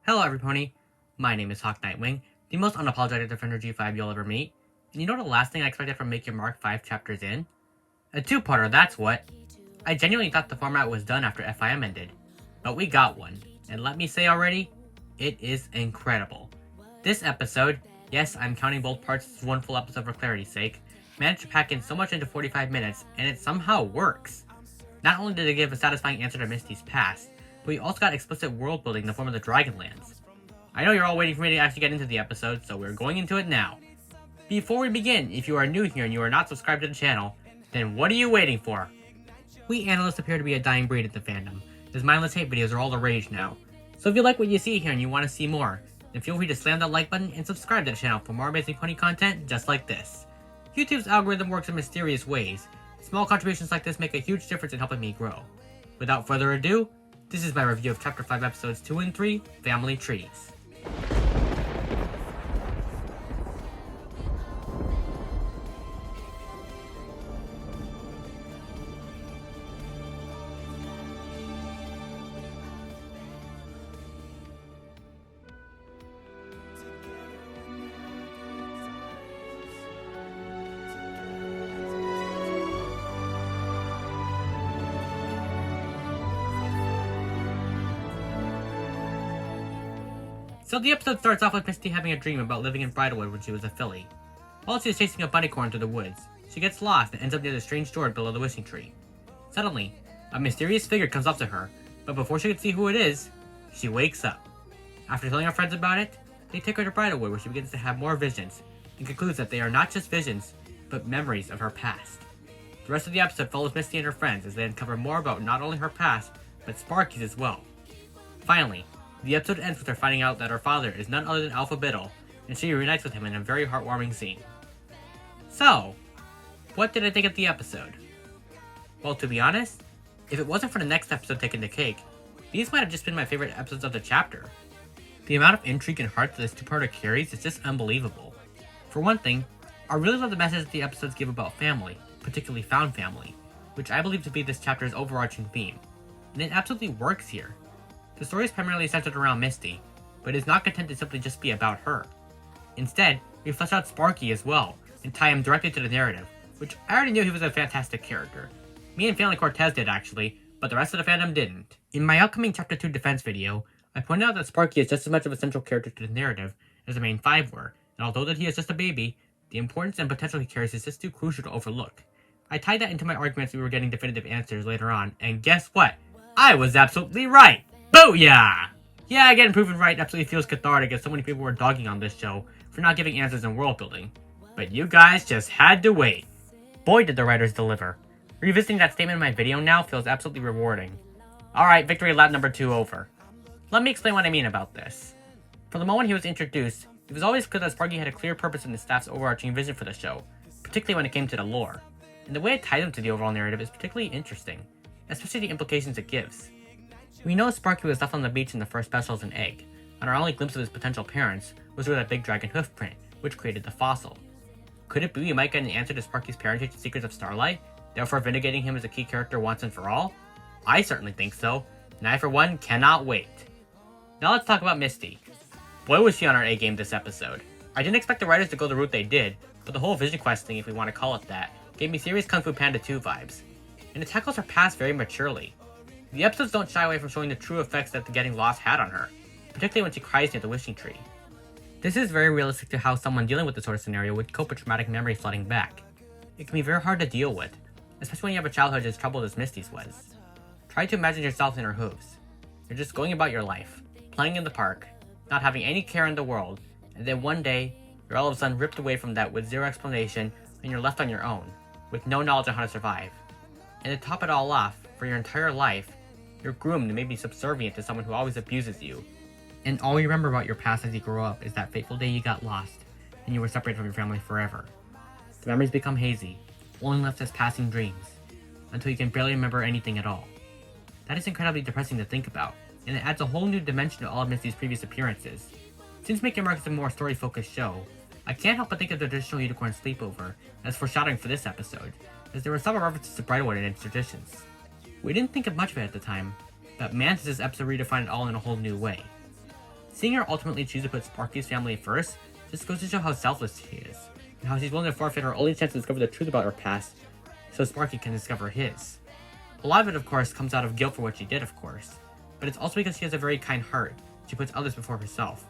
Hello everybody, my name is Hawk Nightwing, the most unapologetic Defender G5 you'll ever meet. And you know the last thing I expected from Make Your Mark 5 chapters in? A two-parter, that's what. I genuinely thought the format was done after FIM ended, but we got one, and let me say already, it is incredible. This episode, yes, I'm counting both parts as one full episode for clarity's sake, managed to pack in so much into 45 minutes, and it somehow works. Not only did it give a satisfying answer to Misty's past, but we also got explicit world building in the form of the Dragonlands. I know you're all waiting for me to actually get into the episode, so we're going into it now. Before we begin, if you are new here and you are not subscribed to the channel, then what are you waiting for? We analysts appear to be a dying breed at the fandom, as mindless hate videos are all the rage now. So if you like what you see here and you want to see more, then feel free to slam that like button and subscribe to the channel for more amazing funny content just like this. YouTube's algorithm works in mysterious ways. Small contributions like this make a huge difference in helping me grow. Without further ado, this is my review of Chapter 5 Episodes 2 and 3, Family Trees. So the episode starts off with Misty having a dream about living in Bridalwood when she was a filly. While she is chasing a bunnycorn through the woods, she gets lost and ends up near the strange door below the wishing tree. Suddenly, a mysterious figure comes up to her, but before she can see who it is, she wakes up. After telling her friends about it, they take her to Bridalwood where she begins to have more visions, and concludes that they are not just visions, but memories of her past. The rest of the episode follows Misty and her friends as they uncover more about not only her past, but Sparky's as well. Finally, the episode ends with her finding out that her father is none other than Alpha Biddle, and she reunites with him in a very heartwarming scene. So, what did I think of the episode? Well, to be honest, if it wasn't for the next episode taking the cake, these might have just been my favorite episodes of the chapter. The amount of intrigue and heart that this two-parter carries is just unbelievable. For one thing, I really love the message that the episodes give about family, particularly found family, which I believe to be this chapter's overarching theme, and it absolutely works here. The story is primarily centered around Misty, but is not content to simply just be about her. Instead, we flesh out Sparky as well, and tie him directly to the narrative, which I already knew he was a fantastic character. Me and Family Cortez did actually, but the rest of the fandom didn't. In my upcoming Chapter 2 defense video, I pointed out that Sparky is just as much of a central character to the narrative as the main five were, and although that he is just a baby, the importance and potential he carries is just too crucial to overlook. I tied that into my arguments we were getting definitive answers later on, and guess what? I was absolutely right! Booyah! Yeah, getting proven right absolutely feels cathartic as so many people were dogging on this show for not giving answers in world building. But you guys just had to wait. Boy did the writers deliver. Revisiting that statement in my video now feels absolutely rewarding. Alright, victory lap number 2 over. Let me explain what I mean about this. From the moment he was introduced, it was always clear that Sparky had a clear purpose in the staff's overarching vision for the show, particularly when it came to the lore. And the way it ties him to the overall narrative is particularly interesting, especially the implications it gives. We know Sparky was left on the beach in the first special as an egg, and our only glimpse of his potential parents was through that big dragon hoof print, which created the fossil. Could it be we might get an answer to Sparky's parentage and secrets of Starlight, therefore vindicating him as a key character once and for all? I certainly think so, and I for one cannot wait. Now let's talk about Misty. Boy was she on her A game this episode. I didn't expect the writers to go the route they did, but the whole Vision Quest thing, if we want to call it that, gave me serious Kung Fu Panda 2 vibes. And it tackles her past very maturely. The episodes don't shy away from showing the true effects that the getting lost had on her, particularly when she cries near the wishing tree. This is very realistic to how someone dealing with this sort of scenario would cope with traumatic memory flooding back. It can be very hard to deal with, especially when you have a childhood as troubled as Misty's was. Try to imagine yourself in her hooves. You're just going about your life, playing in the park, not having any care in the world, and then one day, you're all of a sudden ripped away from that with zero explanation, and you're left on your own, with no knowledge on how to survive. And to top it all off, for your entire life, you're groomed and made be subservient to someone who always abuses you. And all you remember about your past as you grow up is that fateful day you got lost, and you were separated from your family forever. The memories become hazy, only left as passing dreams, until you can barely remember anything at all. That is incredibly depressing to think about, and it adds a whole new dimension to all of Misty's previous appearances. Since Make Your Mark is a more story-focused show, I can't help but think of the traditional unicorn sleepover as foreshadowing for this episode, as there were several references to Bridalwood and its traditions. We didn't think of much of it at the time, but man, does this episode redefine it all in a whole new way. Seeing her ultimately choose to put Sparky's family first just goes to show how selfless she is, and how she's willing to forfeit her only chance to discover the truth about her past so Sparky can discover his. A lot of it, of course, comes out of guilt for what she did, of course, but it's also because she has a very kind heart. She puts others before herself.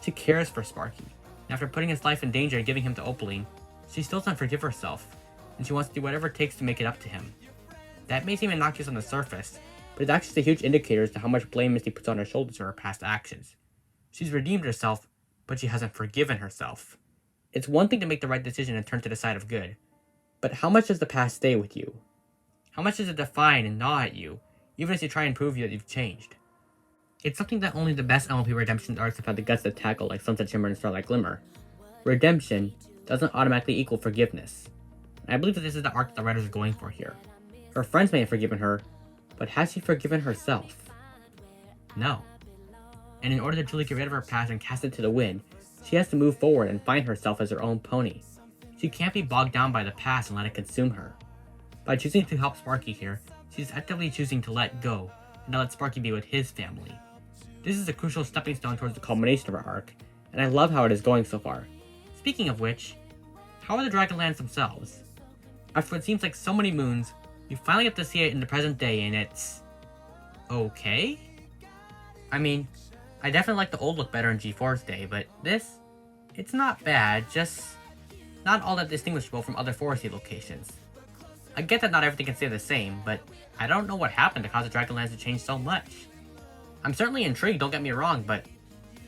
She cares for Sparky, and after putting his life in danger and giving him to Opaline, she still doesn't forgive herself, and she wants to do whatever it takes to make it up to him. That may seem innocuous on the surface, but it's actually a huge indicator as to how much blame Misty puts on her shoulders for her past actions. She's redeemed herself, but she hasn't forgiven herself. It's one thing to make the right decision and turn to the side of good, but how much does the past stay with you? How much does it define and gnaw at you, even as you try and prove that you've changed? It's something that only the best MLP redemption arcs have had the guts to tackle, like Sunset Shimmer and Starlight Glimmer. Redemption doesn't automatically equal forgiveness. And I believe that this is the arc that the writers are going for here. Her friends may have forgiven her, but has she forgiven herself? No. And in order to truly get rid of her past and cast it to the wind, she has to move forward and find herself as her own pony. She can't be bogged down by the past and let it consume her. By choosing to help Sparky here, she's actively choosing to let go, and to let Sparky be with his family. This is a crucial stepping stone towards the culmination of her arc, and I love how it is going so far. Speaking of which, how are the Dragonlands themselves? After what seems like so many moons, we finally get to see it in the present day, and it's... okay? I mean, I definitely like the old look better in G4's day, but this? It's not bad, just not all that distinguishable from other foresty locations. I get that not everything can stay the same, but I don't know what happened to cause the Dragonlands to change so much. I'm certainly intrigued, don't get me wrong, but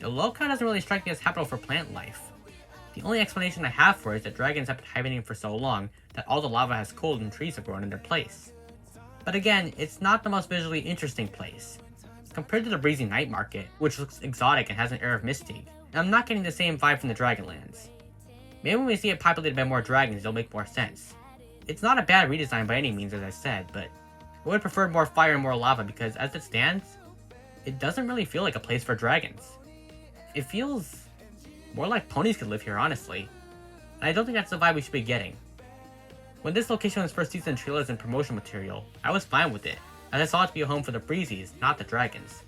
the locale doesn't really strike me as habitable for plant life. The only explanation I have for it is that dragons have been hibernating for so long that all the lava has cooled and trees have grown in their place. But again, it's not the most visually interesting place. Compared to the breezy night market, which looks exotic and has an air of mystique, and I'm not getting the same vibe from the Dragonlands. Maybe when we see it populated by more dragons, it'll make more sense. It's not a bad redesign by any means, as I said, but I would have preferred more fire and more lava because, as it stands, it doesn't really feel like a place for dragons. It feels more like ponies could live here, honestly. And I don't think that's the vibe we should be getting. When this location was first used in trailers and promotion material, I was fine with it, as I saw it to be a home for the breezies, not the dragons.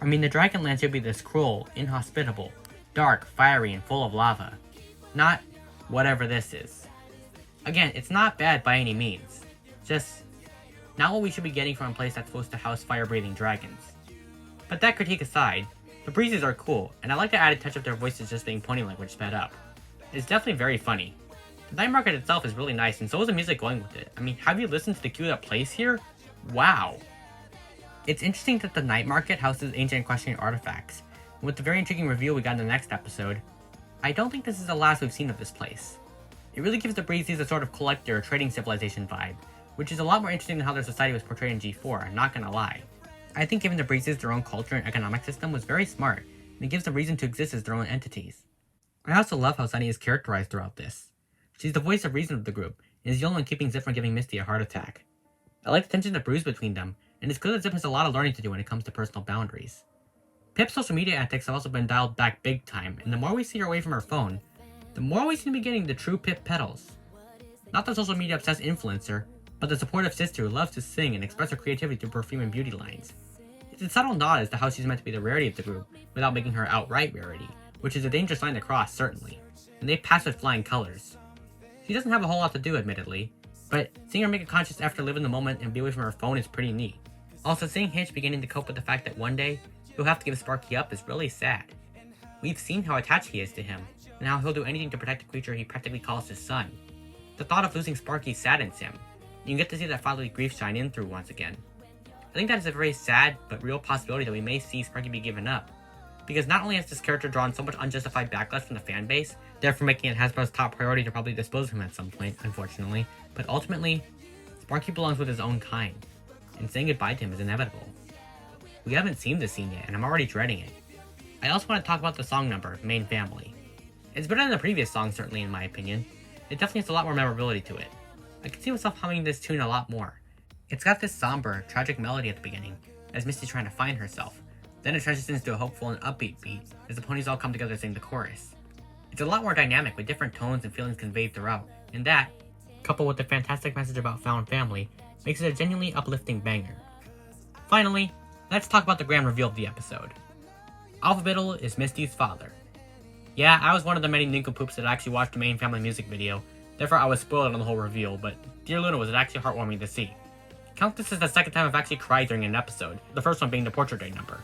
I mean, the Dragonland should be this cruel, inhospitable, dark, fiery, and full of lava. Not whatever this is. Again, it's not bad by any means. Just not what we should be getting from a place that's supposed to house fire-breathing dragons. But that critique aside, the breezes are cool, and I like the added touch of their voices just being pony language sped up. It's definitely very funny. The night market itself is really nice, and so is the music going with it. I mean, have you listened to the cue that plays here? Wow! It's interesting that the night market houses ancient and questioning artifacts, and with the very intriguing reveal we got in the next episode, I don't think this is the last we've seen of this place. It really gives the breezes a sort of collector or trading civilization vibe, which is a lot more interesting than how their society was portrayed in G4, I'm not gonna lie. I think giving the breezes their own culture and economic system was very smart, and it gives them reason to exist as their own entities. I also love how Sunny is characterized throughout this. She's the voice of reason of the group, and is the only one keeping Zip from giving Misty a heart attack. I like the tension that brews between them, and it's clear that Zip has a lot of learning to do when it comes to personal boundaries. Pip's social media antics have also been dialed back big time, and the more we see her away from her phone, the more we seem to be getting the true Pip petals. Not the social media obsessed influencer, but the supportive sister who loves to sing and express her creativity through perfume and beauty lines. It's a subtle nod as to how she's meant to be the rarity of the group, without making her outright rarity, which is a dangerous line to cross, certainly, and they pass with flying colors. She doesn't have a whole lot to do, admittedly, but seeing her make a conscious effort to live in the moment and be away from her phone is pretty neat. Also, seeing Hitch beginning to cope with the fact that one day, he'll have to give Sparky up is really sad. We've seen how attached he is to him, and how he'll do anything to protect a creature he practically calls his son. The thought of losing Sparky saddens him, and you get to see that fatherly grief shine in through once again. I think that is a very sad, but real possibility that we may see Sparky be given up, because not only has this character drawn so much unjustified backlash from the fanbase, therefore making it Hasbro's top priority to probably dispose of him at some point, unfortunately, but ultimately, Sparky belongs with his own kind, and saying goodbye to him is inevitable. We haven't seen this scene yet, and I'm already dreading it. I also want to talk about the song number, Main Family. It's better than the previous song, certainly in my opinion. It definitely has a lot more memorability to it. I can see myself humming this tune a lot more. It's got this somber, tragic melody at the beginning, as Misty's trying to find herself. Then it transitions to a hopeful and upbeat beat, as the ponies all come together to sing the chorus. It's a lot more dynamic, with different tones and feelings conveyed throughout, and that, coupled with the fantastic message about found family, makes it a genuinely uplifting banger. Finally, let's talk about the grand reveal of the episode. Alpha Biddle is Misty's father. Yeah, I was one of the many nincompoops that actually watched the main family music video, therefore I was spoiled on the whole reveal, but Dear Luna was actually heartwarming to see. Count this as the second time I've actually cried during an episode, the first one being the Portrait Day number.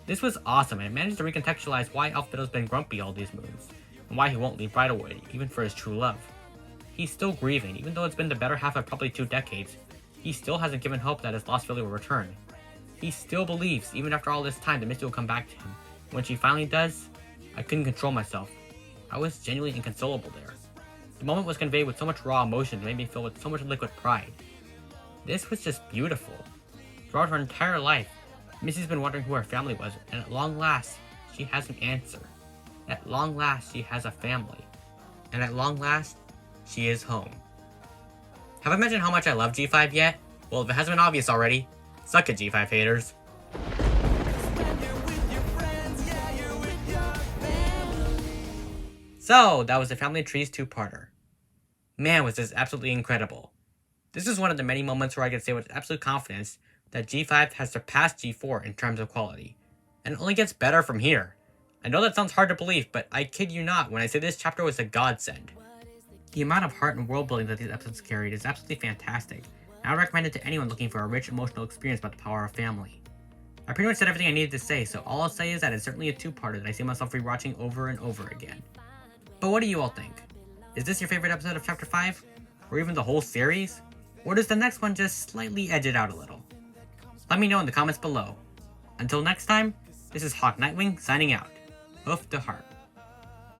This was awesome, and it managed to recontextualize why Alpha Biddle's been grumpy all these moons, and why he won't leave Bridalwood, even for his true love. He's still grieving, even though it's been the better half of probably 2 decades. He still hasn't given hope that his lost Philly will return. He still believes, even after all this time, that Misty will come back to him. When she finally does, I couldn't control myself. I was genuinely inconsolable there. The moment was conveyed with so much raw emotion that made me feel with so much liquid pride. This was just beautiful. Throughout her entire life, Misty's been wondering who her family was, and at long last, she has an answer. At long last, she has a family. And at long last, she is home. Have I mentioned how much I love G5 yet? Well, if it hasn't been obvious already, suck it, G5 haters. So, that was the Family Trees 2-parter. Man, was this absolutely incredible. This is one of the many moments where I can say with absolute confidence that G5 has surpassed G4 in terms of quality. And it only gets better from here. I know that sounds hard to believe, but I kid you not when I say this chapter was a godsend. The amount of heart and world building that these episodes carried is absolutely fantastic, and I would recommend it to anyone looking for a rich emotional experience about the power of family. I pretty much said everything I needed to say, so all I'll say is that it's certainly a 2-parter that I see myself rewatching over and over again. But what do you all think? Is this your favorite episode of Chapter 5? Or even the whole series? Or does the next one just slightly edge it out a little? Let me know in the comments below. Until next time, this is Hawk Nightwing signing out. Hoof to heart.